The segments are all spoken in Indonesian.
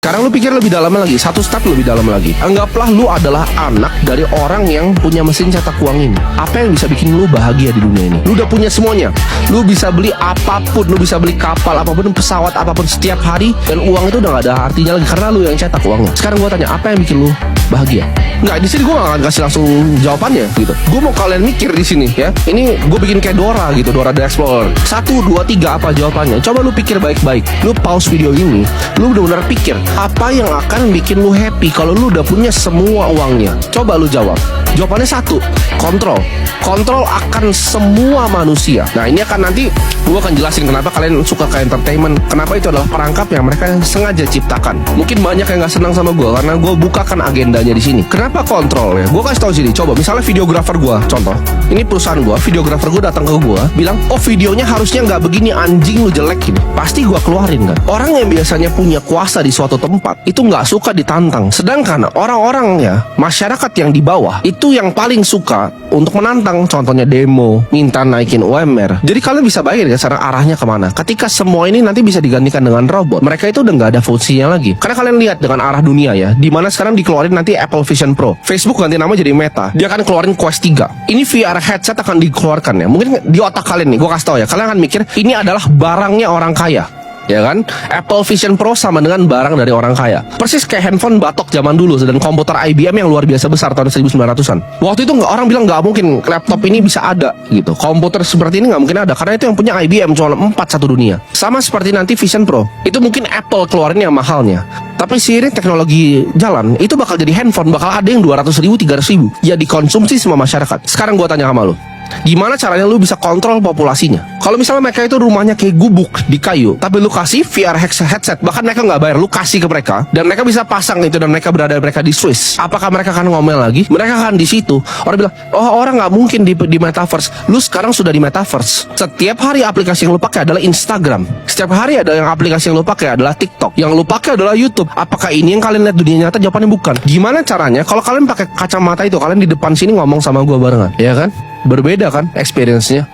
Sekarang lu pikir lebih dalam lagi, satu step lebih dalam lagi. Anggaplah lu adalah anak dari orang yang punya mesin cetak uang ini. Apa yang bisa bikin lu bahagia di dunia ini? Lu udah punya semuanya. Lu bisa beli apapun, lu bisa beli kapal apapun, pesawat apapun setiap hari, dan uang itu udah gak ada artinya lagi karena lu yang cetak uangnya. Sekarang gua tanya, apa yang bikin lu bahagia? Nggak, di sini gue gak akan kasih langsung jawabannya gitu. Gue mau kalian mikir di sini ya. Ini gue bikin kayak Dora gitu, Dora the Explorer. 1, 2, 3 apa jawabannya? Coba lu pikir baik-baik. Lu pause video ini, lu benar-benar pikir apa yang akan bikin lu happy kalau lu udah punya semua uangnya. Coba lu jawab. Jawabannya 1, kontrol. Kontrol akan semua manusia. Nah ini akan nanti gue akan jelasin kenapa kalian suka ke entertainment. Kenapa itu adalah perangkap yang mereka sengaja ciptakan. Mungkin banyak yang gak senang sama gue karena gue bukakan agendanya di sini. Kenapa kontrol ya? Gue kasih tau sini. Coba misalnya videografer gue, contoh. Ini perusahaan gue, videografer gue datang ke gue, bilang, oh videonya harusnya nggak begini, anjing lu jelek ini. Pasti gue keluarin kan. Orang yang biasanya punya kuasa di suatu tempat itu nggak suka ditantang. Sedangkan orang-orang ya, masyarakat yang di bawah itu yang paling suka untuk menantang. Contohnya demo, minta naikin UMR. Jadi kalian bisa bayangin ya sekarang arahnya kemana. Ketika semua ini nanti bisa digantikan dengan robot, mereka itu udah nggak ada fungsinya lagi. Karena kalian lihat dengan arah dunia ya, dimana sekarang dikeluarin nanti Apple Vision Pro. Facebook ganti nama jadi Meta. Dia akan keluarin Quest 3. Ini VR headset akan dikeluarkan ya. Mungkin di otak kalian nih, gue kasih tau ya, kalian akan mikir ini adalah barangnya orang kaya. Ya kan, Apple Vision Pro sama dengan barang dari orang kaya. Persis kayak handphone batok zaman dulu dan komputer IBM yang luar biasa besar tahun 1900-an. Waktu itu orang bilang nggak mungkin laptop ini bisa ada gitu. Komputer seperti ini nggak mungkin ada karena itu yang punya IBM cuma 4 satu dunia. Sama seperti nanti Vision Pro. Itu mungkin Apple keluarin yang mahalnya. Tapi seiring teknologi jalan, itu bakal jadi handphone, bakal ada yang 200.000, 300.000. Ya dikonsumsi semua masyarakat. Sekarang gua tanya sama lu, gimana caranya lu bisa kontrol populasinya? Kalau misalnya mereka itu rumahnya kayak gubuk di kayu, tapi lu kasih VR headset, bahkan mereka nggak bayar, lu kasih ke mereka, dan mereka bisa pasang itu, dan mereka berada di Swiss. Apakah mereka akan ngomel lagi? Mereka akan di situ. Orang bilang, oh orang nggak mungkin di metaverse. Lu sekarang sudah di metaverse. Setiap hari aplikasi yang lu pakai adalah Instagram. Setiap hari ada yang aplikasi yang lu pakai adalah TikTok. Yang lu pakai adalah YouTube. Apakah ini yang kalian lihat dunia nyata? Jawabannya bukan. Gimana caranya? Kalau kalian pakai kacamata itu, kalian di depan sini ngomong sama gua barengan, ya kan? Berbeda kan experience-nya.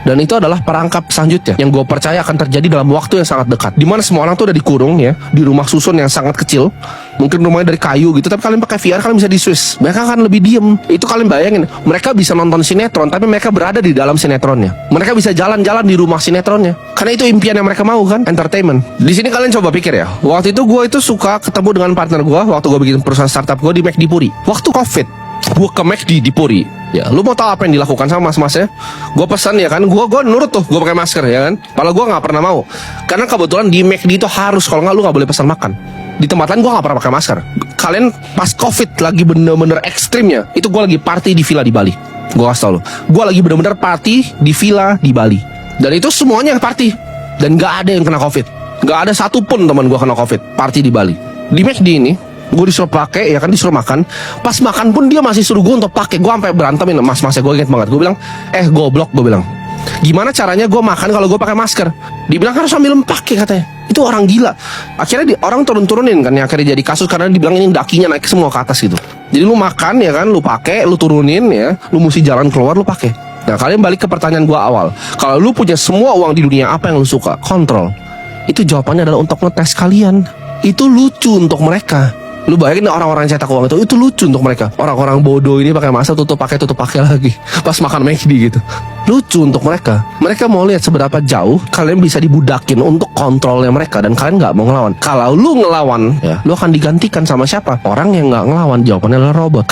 Dan itu adalah perangkap selanjutnya yang gue percaya akan terjadi dalam waktu yang sangat dekat, dimana semua orang tuh udah dikurung ya di rumah susun yang sangat kecil. Mungkin rumahnya dari kayu gitu, tapi kalian pakai VR, kalian bisa di Swiss. Mereka akan lebih diem. Itu kalian bayangin, mereka bisa nonton sinetron, tapi mereka berada di dalam sinetronnya. Mereka bisa jalan-jalan di rumah sinetronnya. Karena itu impian yang mereka mau kan, entertainment. Di sini kalian coba pikir ya, waktu itu gue itu suka ketemu dengan partner gue waktu gue bikin perusahaan startup gue di McD Puri. Waktu COVID, gue ke McD di Puri. Ya, lu mau tahu apa yang dilakukan sama mas-masnya? Gue pesan ya kan, gue nurut tuh, gue pakai masker ya kan. Padahal gue nggak pernah mau, karena kebetulan di McD itu harus, kalau nggak lu nggak boleh pesan makan. Di tempat lain gue nggak pernah pakai masker. Kalian pas COVID lagi bener-bener ekstrimnya, itu gue lagi party di villa di Bali. Gue kasih tau lu, gue lagi bener-bener party di villa di Bali. Dan itu semuanya party, dan nggak ada yang kena COVID. Nggak ada satupun teman gue kena COVID party di Bali. Di McD ini gue disuruh pakai ya kan, disuruh makan. Pas makan pun dia masih suruh gue untuk pakai. Gue sampai berantemin mas-masnya, gue inget banget. Gue bilang, goblok, gue bilang, gimana caranya gue makan kalau gue pakai masker? Dibilang harus sambil pakai katanya. Itu orang gila. Akhirnya orang turun-turunin kan ya, akhirnya jadi kasus karena dibilang ini dakinya naik semua ke atas gitu. Jadi lu makan ya kan, lu pakai, lu turunin ya, lu mesti jalan keluar, lu pakai. Nah kalian balik ke pertanyaan gue awal, kalau lu punya semua uang di dunia, apa yang lu suka? Kontrol. Itu jawabannya adalah untuk ngetes kalian. Itu lucu untuk mereka. Lu bayangin orang-orang yang cetak uang itu lucu untuk mereka. Orang-orang bodoh ini pakai masa tutup pakai lagi pas makan McD gitu. Lucu untuk mereka. Mereka mau lihat seberapa jauh kalian bisa dibudakin untuk kontrolnya mereka, dan kalian nggak mau ngelawan. Kalau lu ngelawan ya, lu akan digantikan sama siapa? Orang yang nggak ngelawan. Jawabannya adalah robot.